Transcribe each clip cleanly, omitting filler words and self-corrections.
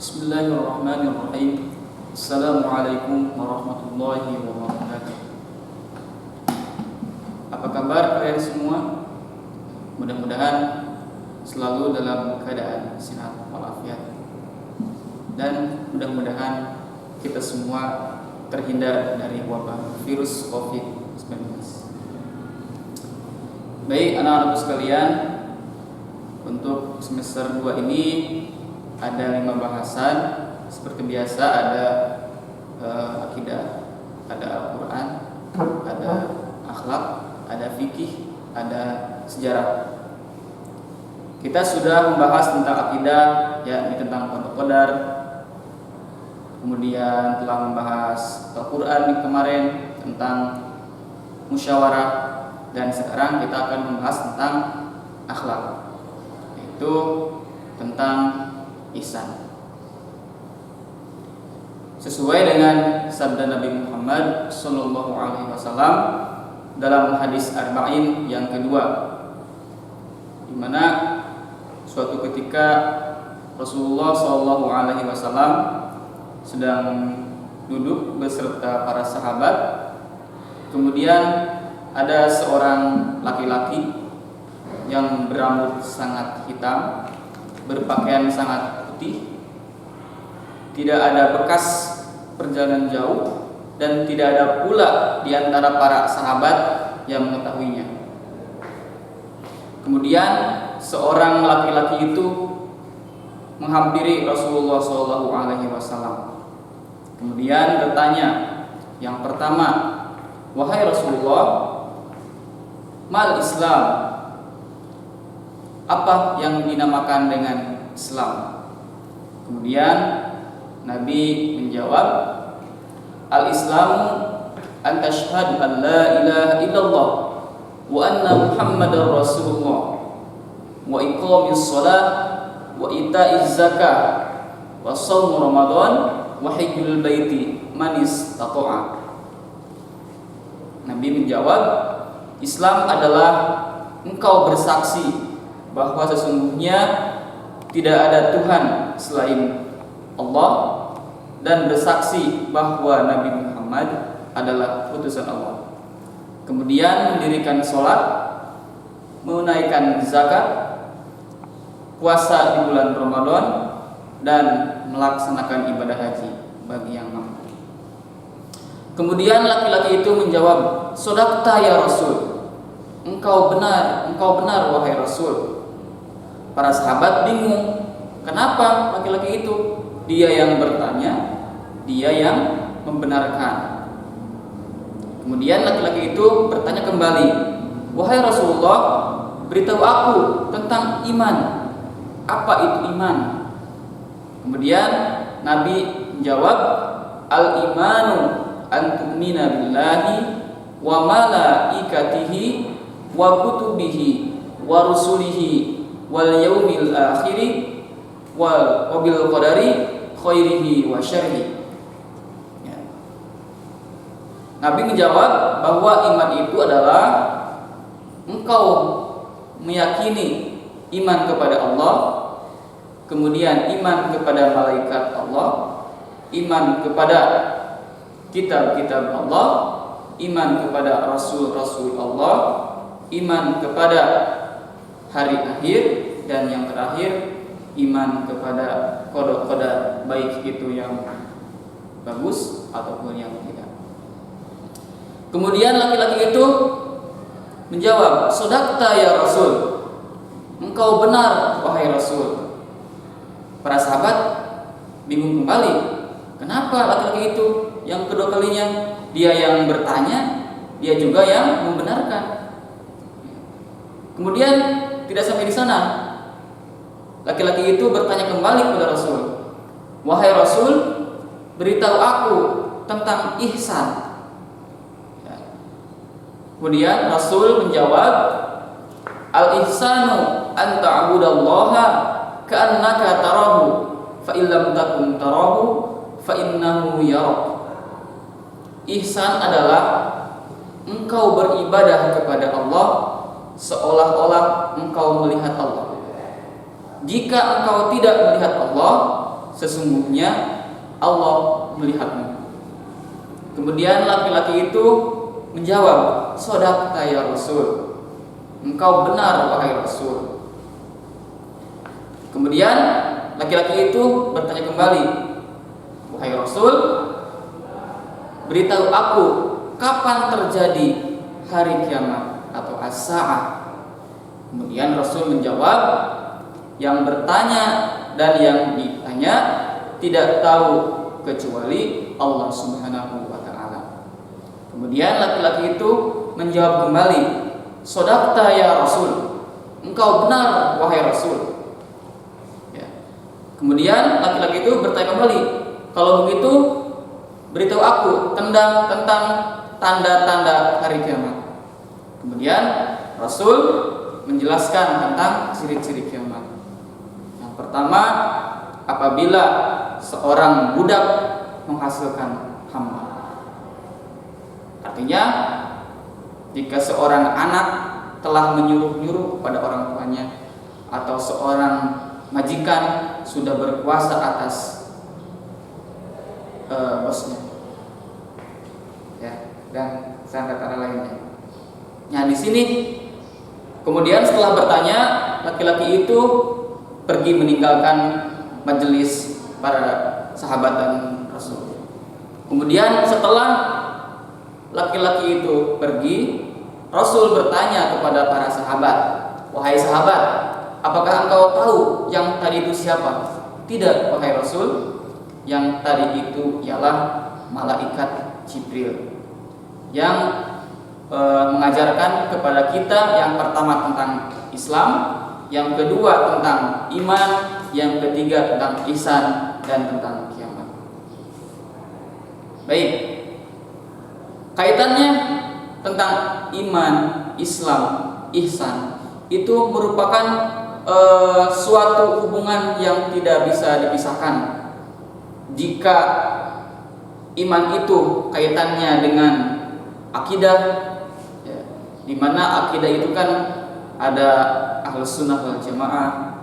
Bismillahirrahmanirrahim. Assalamualaikum warahmatullahi wabarakatuh. Apa kabar kalian semua? Mudah-mudahan selalu dalam keadaan sehat walafiat, dan mudah-mudahan kita semua terhindar dari wabah virus COVID-19. Baik anak-anakku sekalian, untuk semester 2 ini ada 5 bahasan. Seperti biasa ada akidah, ada Al-Quran, ada akhlak, ada fikih, ada sejarah. Kita sudah membahas tentang akidah, yakni tentang qadar. Kemudian telah membahas Al-Quran kemarin tentang musyawarah, dan sekarang kita akan membahas tentang akhlak, yaitu tentang ihsan. Sesuai dengan sabda Nabi Muhammad sallallahu alaihi wasallam dalam hadis Arba'in yang kedua, di mana suatu ketika Rasulullah sallallahu alaihi wasallam sedang duduk beserta para sahabat. Kemudian ada seorang laki-laki yang berambut sangat hitam, berpakaian sangat putih, tidak ada bekas perjalanan jauh, dan tidak ada pula di antara para sahabat yang mengetahuinya. Kemudian seorang laki-laki itu menghampiri Rasulullah SAW. Kemudian bertanya, yang pertama, "Wahai Rasulullah, mal Islam?" Apa yang dinamakan dengan Islam? Kemudian Nabi menjawab, "Al-Islamu an tashhadu an la ilaha illallah wa anna Muhammadar Rasulullah wa iqamis shalah wa ita'iz zakah wa shaum Ramadan wa hajjul baiti man istata'a." Nabi menjawab, Islam adalah engkau bersaksi bahwa sesungguhnya tidak ada Tuhan selain Allah, dan bersaksi bahwa Nabi Muhammad adalah utusan Allah. Kemudian mendirikan sholat, menunaikan zakat, puasa di bulan Ramadan, dan melaksanakan ibadah haji bagi yang mampu. Kemudian laki-laki itu menjawab, "Shadaqta ya Rasul." Engkau benar wahai Rasul. Para sahabat bingung, kenapa laki-laki itu? Dia yang bertanya, dia yang membenarkan. Kemudian laki-laki itu bertanya kembali, "Wahai Rasulullah, beritahu aku tentang iman. Apa itu iman?" Kemudian Nabi menjawab, "Al-imanu an tu'mina billahi wa malaikatihi wa kutubihi wa rusulihi wal yaumil akhiri wa bil qadari khairihi wa syarrihi." Nabi menjawab bahwa iman itu adalah engkau meyakini iman kepada Allah, kemudian iman kepada malaikat Allah, iman kepada kitab-kitab Allah, iman kepada rasul-rasul Allah, iman kepada hari akhir, dan yang terakhir iman kepada qada, baik itu yang bagus ataupun yang tidak. Kemudian laki-laki itu menjawab, "Shadaqta ya Rasul." Engkau benar wahai Rasul. Para sahabat bingung kembali, kenapa laki-laki itu yang kedua kalinya dia yang bertanya, dia juga yang membenarkan. Kemudian tidak sampai di sana, laki-laki itu bertanya kembali kepada Rasul, "Wahai Rasul, beritahu aku tentang ihsan." Kemudian Rasul menjawab, "Al-ihsanu an ta'budallaha ka'annaka tarahu, fa illam takun tarahu fa innahu yarak." Ihsan adalah engkau beribadah kepada Allah seolah-olah engkau melihat Allah. Jika engkau tidak melihat Allah, sesungguhnya Allah melihatmu. Kemudian laki-laki itu menjawab, "Shadaqta ya Rasul." Engkau benar wahai Rasul. Kemudian laki-laki itu bertanya kembali, "Wahai Rasul, beritahu aku kapan terjadi hari kiamat atau as-sa'ah." Kemudian Rasul menjawab, "Yang bertanya dan yang ditanya tidak tahu kecuali Allah Subhanahu wa ta'ala." Kemudian laki-laki itu menjawab kembali, "Shadaqta ya Rasul." Engkau benar wahai Rasul. Ya. Kemudian laki-laki itu bertanya kembali, "Kalau begitu beritahu aku tentang tanda-tanda hari kiamat." Kemudian Rasul menjelaskan tentang ciri-ciri kiamat. Yang pertama, apabila seorang budak menghasilkan hamba. Artinya, jika seorang anak telah menyuruh-nyuruh pada orang tuanya, atau seorang majikan sudah berkuasa atas bosnya, ya, dan antara lainnya. Nah, di sini kemudian setelah bertanya, laki-laki itu pergi meninggalkan majelis para sahabat dan Rasul. Kemudian setelah laki-laki itu pergi, Rasul bertanya kepada para sahabat, "Wahai sahabat, apakah engkau tahu yang tadi itu siapa?" "Tidak, wahai Rasul. Yang tadi itu ialah malaikat Jibril yang mengajarkan kepada kita yang pertama tentang Islam, yang kedua tentang iman, yang ketiga tentang ihsan dan tentang kiamat." Baik, kaitannya tentang iman, Islam, ihsan itu merupakan suatu hubungan yang tidak bisa dipisahkan. Jika iman itu kaitannya dengan akidah, ya, di mana akidah itu kan ada Ahlus Sunnah wal Jamaah,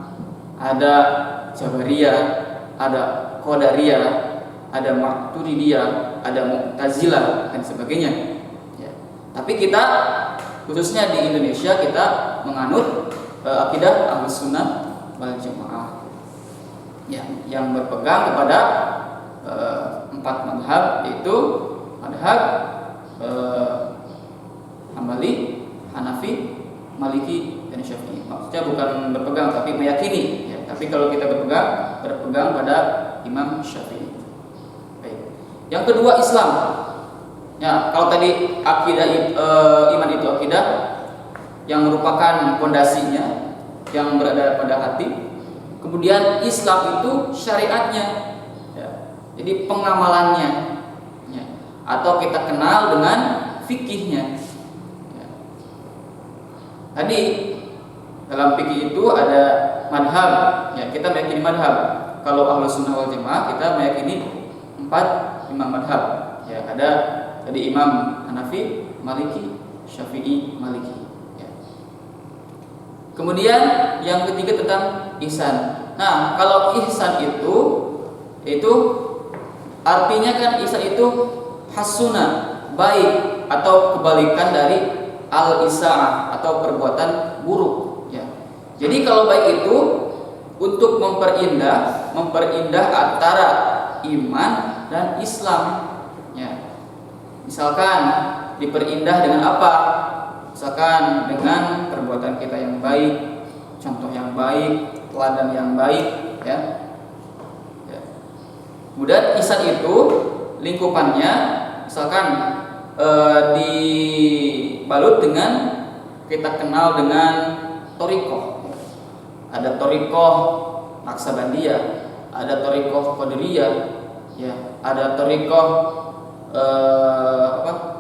ada Jabariyah, ada Qadariyah, ada Maturidiyah, ada Mu'tazilah dan sebagainya. Ya. Tapi kita khususnya di Indonesia kita menganut akidah Ahlus Sunnah wal Jamaah, ya, yang berpegang kepada 4 madhab, yaitu madhab Hambali, Hanafi, Maliki, dan Syafi'i. Maksudnya bukan berpegang tapi meyakini, ya. Tapi kalau kita berpegang pada Imam Syafi'i. Baik. Yang kedua, Islam. Ya, kalau tadi akidah iman itu akidah yang merupakan pondasinya yang berada pada hati. Kemudian Islam itu syariatnya, ya. Jadi pengamalannya, ya. Atau kita kenal dengan fikihnya. Ya. Tadi dalam fikih itu ada madhab, ya, kita meyakini madhab. Kalau Ahlus Sunnah wal Jamaah kita meyakini 4 imam madhab. Ya, ada tadi Imam Hanafi, Maliki, Syafi'i, Maliki. Kemudian yang ketiga tentang ihsan. Nah, kalau ihsan itu artinya kan ihsan itu hasuna, baik, atau kebalikan dari al-isaah atau perbuatan buruk, ya. Jadi kalau baik itu untuk memperindah antara iman dan Islam, ya. Misalkan diperindah dengan apa? Misalkan dengan perbuatan kita yang baik, contoh yang baik, teladan yang baik, ya. Kemudian ihsan itu lingkupannya, misalkan dibalut dengan kita kenal dengan thariqah. Ada thariqah Naqsabandiyah, ada thariqah Qadiriyah, ya, ada thariqah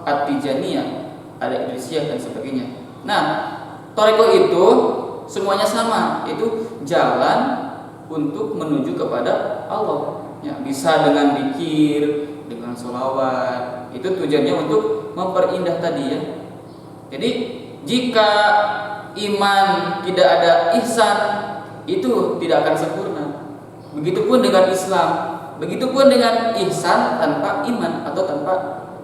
At-Tijaniyah, ada Idrisiyah dan sebagainya. Nah, thariqah itu semuanya sama, itu jalan untuk menuju kepada Allah. Ya, bisa dengan zikir, dengan sholawat. Itu tujuannya untuk memperindah tadi, ya. Jadi jika iman tidak ada ihsan, itu tidak akan sempurna. Begitupun dengan Islam, begitupun dengan ihsan tanpa iman atau tanpa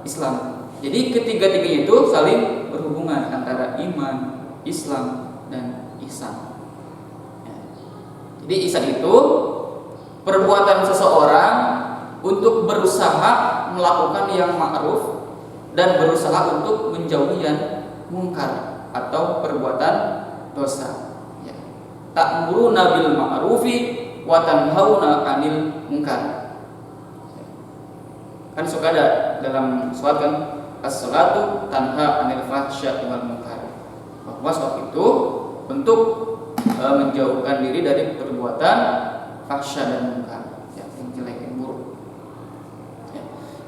Islam. Jadi ketiga-tiganya itu saling berhubungan antara iman, Islam, dan ihsan. Ya. Jadi ihsan itu perbuatan seseorang untuk berusaha melakukan yang ma'ruf dan berusaha untuk menjauhi yang mungkar atau perbuatan dosa. Ya. Ta'muruna bil ma'rufi wa tanhauna 'anil munkar. Kan suka ada dalam sholat kan, as-salatu tanha 'anil fahsya'i wal munkar. Bahwa sholat itu bentuk menjauhkan diri dari perbuatan fahsya dan munkar, ya, yang jelek, yang buruk. Ya.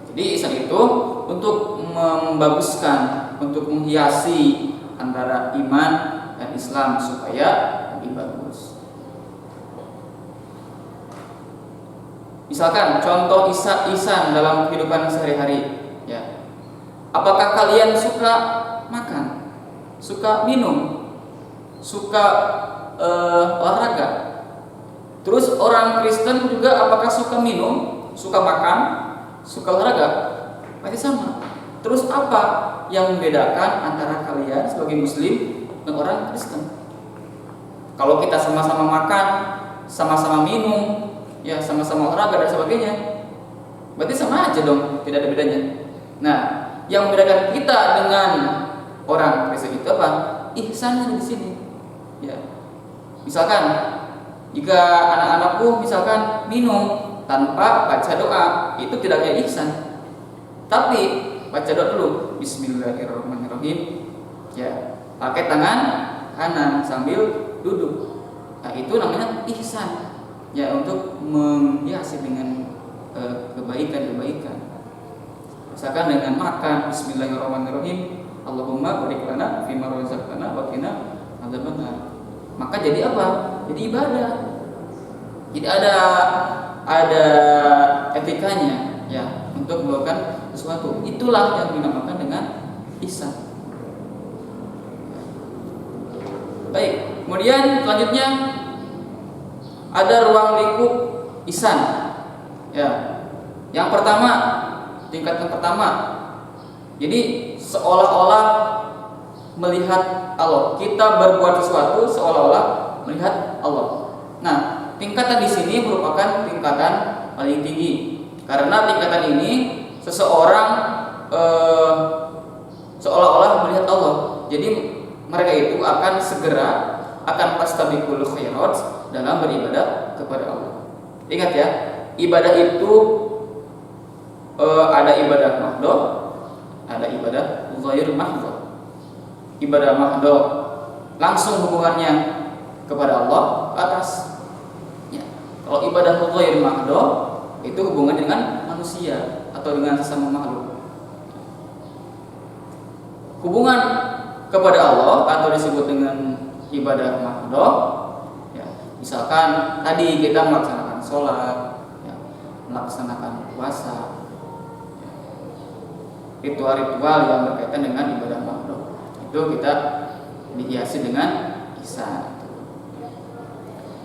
Jadi ihsan itu untuk membaguskan, untuk menghiasi antara iman dan Islam supaya lebih bagus. Misalkan contoh ihsan dalam kehidupan sehari-hari, ya. Apakah kalian suka makan, suka minum, suka olahraga? Terus orang Kristen juga apakah suka minum, suka makan, suka olahraga? Pasti sama. Terus apa yang membedakan antara kalian sebagai Muslim dan orang Kristen? Kalau kita sama-sama makan, sama-sama minum, ya sama-sama olahraga dan sebagainya, berarti sama aja dong, tidak ada bedanya. Nah, yang membedakan kita dengan orang Kristen itu apa? Ihsannya di sini. Ya. Misalkan jika anak-anakku misalkan minum tanpa baca doa, itu tidak kayak ihsan. Tapi baca doa dulu, Bismillahirrahmanirrahim. Ya, pakai tangan kanan sambil duduk. Nah, itu namanya ihsan. Ya, untuk menghiasi dengan kebaikan-kebaikan. Misalkan dengan makan, Bismillahirrahmanirrahim. Allahumma barik lana fima razaqtana wa qina adzabannar. Maka jadi apa? Jadi ibadah. Jadi ada etikanya, ya, untuk melakukan sesuatu. Itulah yang dinamakan dengan ihsan. Baik, kemudian selanjutnya ada ruang lingkup ihsan. Ya. Yang pertama, tingkatan pertama. Jadi seolah-olah melihat Allah. Kita berbuat sesuatu seolah-olah melihat Allah. Nah, tingkatan di sini merupakan tingkatan paling tinggi. Karena tingkatan ini seseorang seolah-olah melihat Allah. Jadi mereka itu akan segera akan fastabiqul khairat dalam beribadah kepada Allah. Ingat ya, ibadah itu ada ibadah mahdhah, ada ibadah ghair mahdhah. Ibadah mahdhah langsung hubungannya kepada Allah ke atas. Ya. Kalau ibadah ghair mahdhah itu hubungan dengan manusia atau dengan sesama makhluk. Hubungan kepada Allah atau disebut dengan ibadah mahdhah, ya, misalkan tadi kita melaksanakan sholat, ya, melaksanakan puasa, ya, ritual-ritual yang berkaitan dengan ibadah mahdhah, itu kita dihiasi dengan ihsan.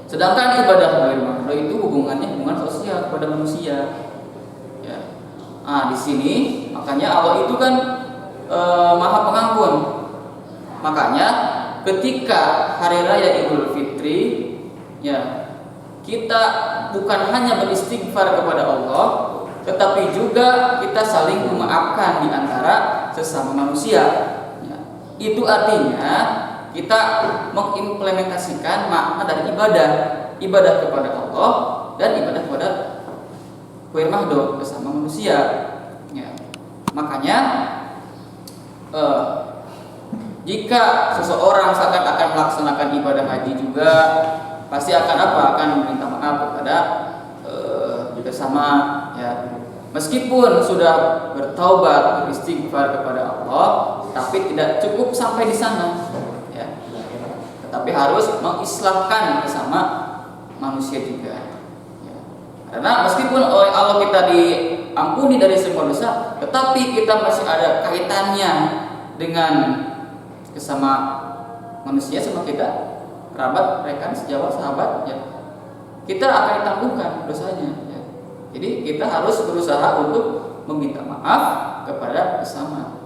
Sedangkan ibadah ghair mahdhah itu hubungannya hubungan sosial kepada manusia. Ya. Di sini makanya Allah itu kan Maha Pengampun. Makanya ketika hari raya Idul Fitri, ya, kita bukan hanya beristighfar kepada Allah, tetapi juga kita saling memaafkan di antara sesama manusia. Ya. Itu artinya kita mengimplementasikan makna dari ibadah kepada Allah dan ibadah kepada ghair mahdhah bersama manusia. Ya. Makanya jika seseorang akan melaksanakan ibadah haji juga pasti akan apa? Akan meminta maaf kepada bersama, ya. Meskipun sudah bertaubat, beristighfar kepada Allah, tapi tidak cukup sampai di sana, ya. Tetapi harus mengislahkan bersama manusia juga. Ya. Karena meskipun oleh Allah kita diampuni dari semua dosa, tetapi kita masih ada kaitannya dengan sesama manusia, sama kita, kerabat, rekan, sejawat, sahabat, ya. kita akan ditangguhkan dosanya ya. Jadi kita harus berusaha untuk meminta maaf kepada sesama.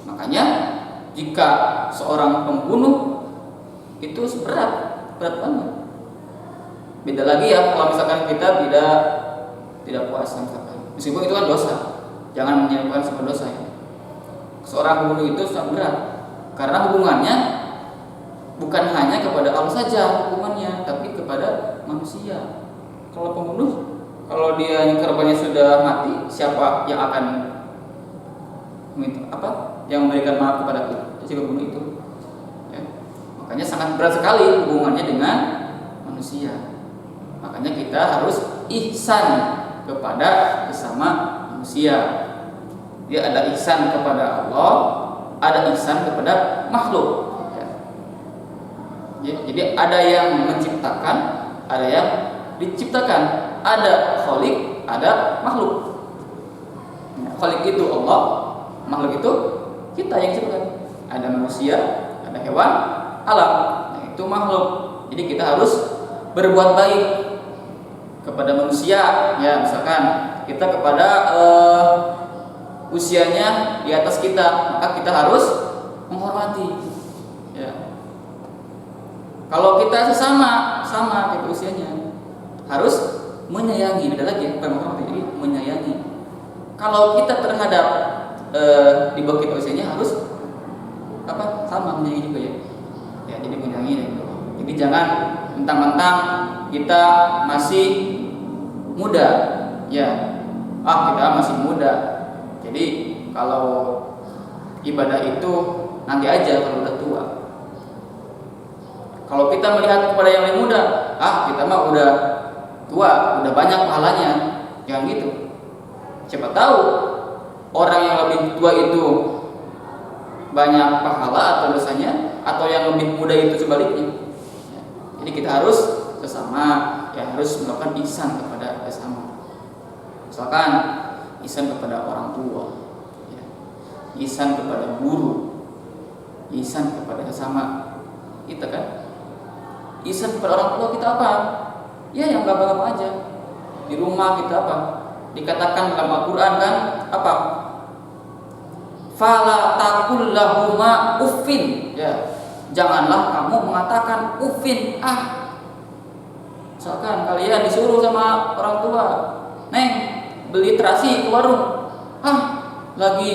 Makanya jika seorang pembunuh itu berat banget. Beda lagi ya kalau misalkan kita tidak puasa misalkan. Meskipun itu kan dosa. Jangan menyebabkan sebuah dosa ya. Seorang pembunuh itu sangat berat karena hubungannya bukan hanya kepada Allah saja hukumannya, tapi kepada manusia. Kalau pembunuh, kalau dia yang korbannya sudah mati, siapa yang akan yang memberikan maaf kepada si pembunuh itu? Ya. Makanya sangat berat sekali hubungannya dengan manusia. Makanya kita harus ihsan kepada sesama manusia. Dia ada ihsan kepada Allah, ada ihsan kepada makhluk. Ya, jadi ada yang menciptakan, ada yang diciptakan, ada khalik, ada makhluk. Ya, khalik itu Allah, makhluk itu kita yang ciptakan. Ada manusia, ada hewan, alam. Nah, itu makhluk. Jadi kita harus berbuat baik kepada manusia. Ya, misalkan kita kepada usianya di atas kita, maka kita harus menghormati. Ya. Kalau kita sama gitu usianya, harus menyayangi. Beda lagi bukan menghormati, jadi menyayangi. Kalau kita terhadap di bawah kita usianya harus sama menyayangi juga ya. Ya, jadi menyayangi ya. Jadi jangan mentang-mentang kita masih muda, ya. Kita masih muda. Jadi kalau ibadah itu nanti aja kalau udah tua. Kalau kita melihat kepada yang lebih muda, kita mah udah tua, udah banyak pahalanya, jangan gitu. Siapa tahu orang yang lebih tua itu banyak pahala atau dosanya, atau yang lebih muda itu sebaliknya. Jadi kita harus sesama ya harus melakukan ihsan kepada sesama. Misalkan ihsan kepada orang tua, ya. Ihsan kepada guru, ihsan kepada sesama kita kan. Ihsan kepada orang tua kita apa? Ya yang gampang-gampang aja. Di rumah kita apa? Dikatakan dalam Al-Quran kan apa? Fala taqul lahuma uffin. Ya. Janganlah kamu mengatakan uffin. Misalkan kalian disuruh sama orang tua, "Neng, beli terasi ke warung." Lagi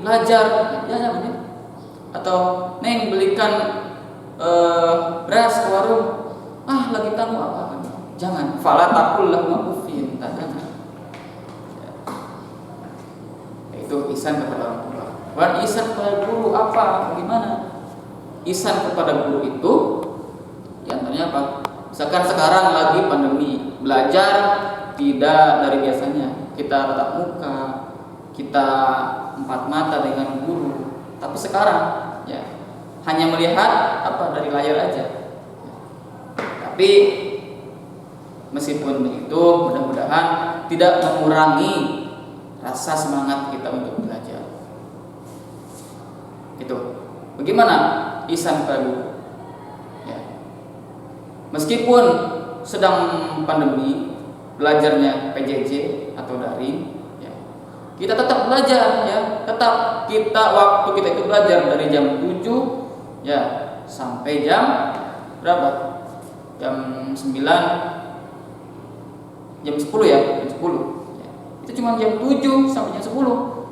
belajar. Ya begitu. Atau, "Neng, belikan beras ke warung." Lagi tamu apa? Jangan. Fala taqul lahuma uffin. Jangan. Itu ihsan kepada orang tua. Dan ihsan kepada guru apa? Bagaimana? Ihsan kepada guru itu diantaranya apa? Misalkan sekarang lagi pandemi, belajar tidak dari biasanya. Kita tatap muka, kita empat mata dengan guru. Tapi sekarang ya hanya melihat dari layar aja. Tapi meskipun begitu, mudah-mudahan tidak mengurangi rasa semangat kita untuk belajar. Itu. Bagaimana ihsan kepada guru? Ya. Meskipun sedang pandemi, belajarnya PJJ atau daring, ya. Kita tetap belajar, ya. Tetap waktu kita itu belajar dari jam 7 ya sampai jam berapa? Jam 9, jam 10 ya, jam 10. Itu cuma jam 7 sampai jam 10.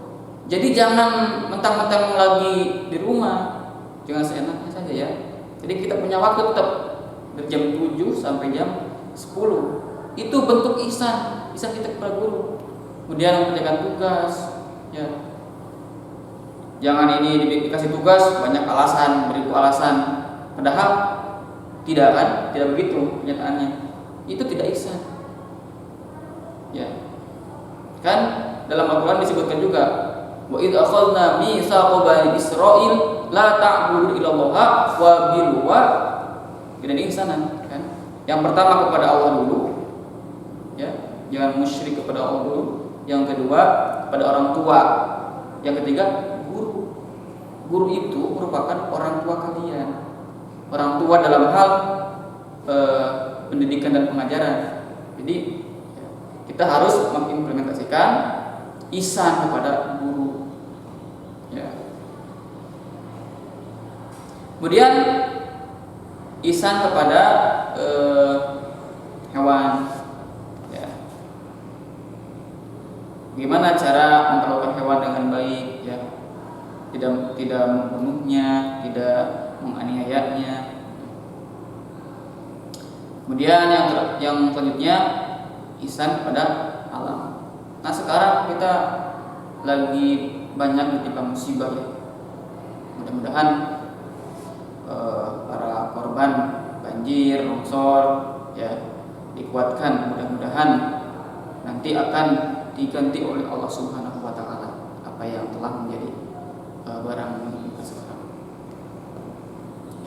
Jadi jangan mentang-mentang lagi di rumah, jangan seenaknya saja ya. Jadi kita punya waktu tetap dari jam 7 sampai jam 10. Itu bentuk ihsan kita kepada guru. Kemudian mengerjakan tugas, ya. Jangan ini dikasih tugas banyak alasan, beribu alasan. Padahal tidak kan, tidak begitu kenyataannya. Itu tidak ihsan. Ya. Kan dalam Al-Quran disebutkan juga, wa idh akhadna mitsaqa bani Israil la ta'budu illallaha wa bil dan ihsanan kan. Yang pertama kepada Allah dulu. Ya, jangan musyrik kepada Allah dulu. Yang kedua kepada orang tua. Yang ketiga guru. Guru itu merupakan orang tua kalian. Orang tua dalam hal pendidikan dan pengajaran. Jadi kita harus mengimplementasikan ihsan kepada guru. Ya. Kemudian ihsan kepada hewan. Ya. Bagaimana cara memperlakukan hewan dengan baik? Ya. Tidak membunuhnya, tidak menganiayanya. Kemudian yang selanjutnya ihsan kepada alam. Nah sekarang kita lagi banyak ditimpa musibah ya. Mudah-mudahan para korban banjir, longsor ya dikuatkan. Mudah-mudahan nanti akan diganti oleh Allah Subhanahu wa taala apa yang telah menjadi barang milik kita sekarang.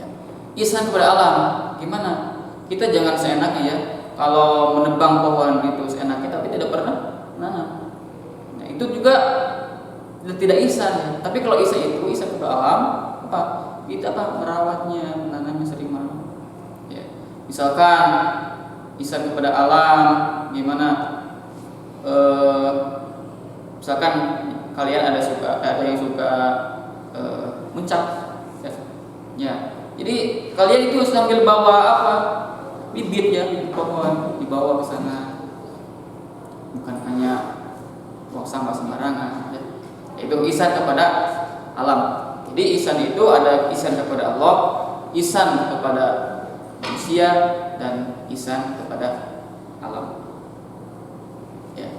Ya. Ihsan kepada alam, gimana? Kita jangan seenaknya ya. Kalau menebang pohon itu seenaknya tapi tidak pernah nanam. Nah, itu juga tidak ihsan ya. Tapi kalau ihsan itu ihsan kepada alam apa? Kita merawatnya, menanamnya sering malam. Ya. Misalkan ihsan kepada alam gimana? Misalkan kalian ada yang suka mencak ya. Jadi kalian itu sambil bawa apa? Bibit ya, bibit pohon dibawa ke sana. Bukan hanya buang sampah sembarangan ya. Itu ihsan kepada alam. Jadi ihsan itu ada ihsan kepada Allah, ihsan kepada manusia dan ihsan kepada alam. Ya.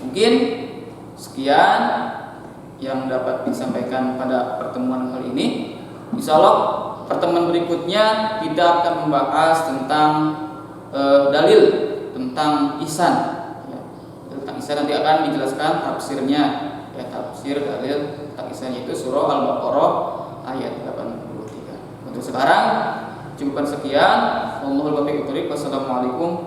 Mungkin sekian yang dapat disampaikan pada pertemuan kali ini. Insya Allah pertemuan berikutnya kita akan membahas tentang dalil tentang ihsan. Ya. Tentang ihsan nanti akan dijelaskan tafsirnya. Ya, tafsir dalil tentang ihsan itu surah Al-Baqarah ayat 83. Untuk sekarang cukupkan sekian. Wassalamualaikum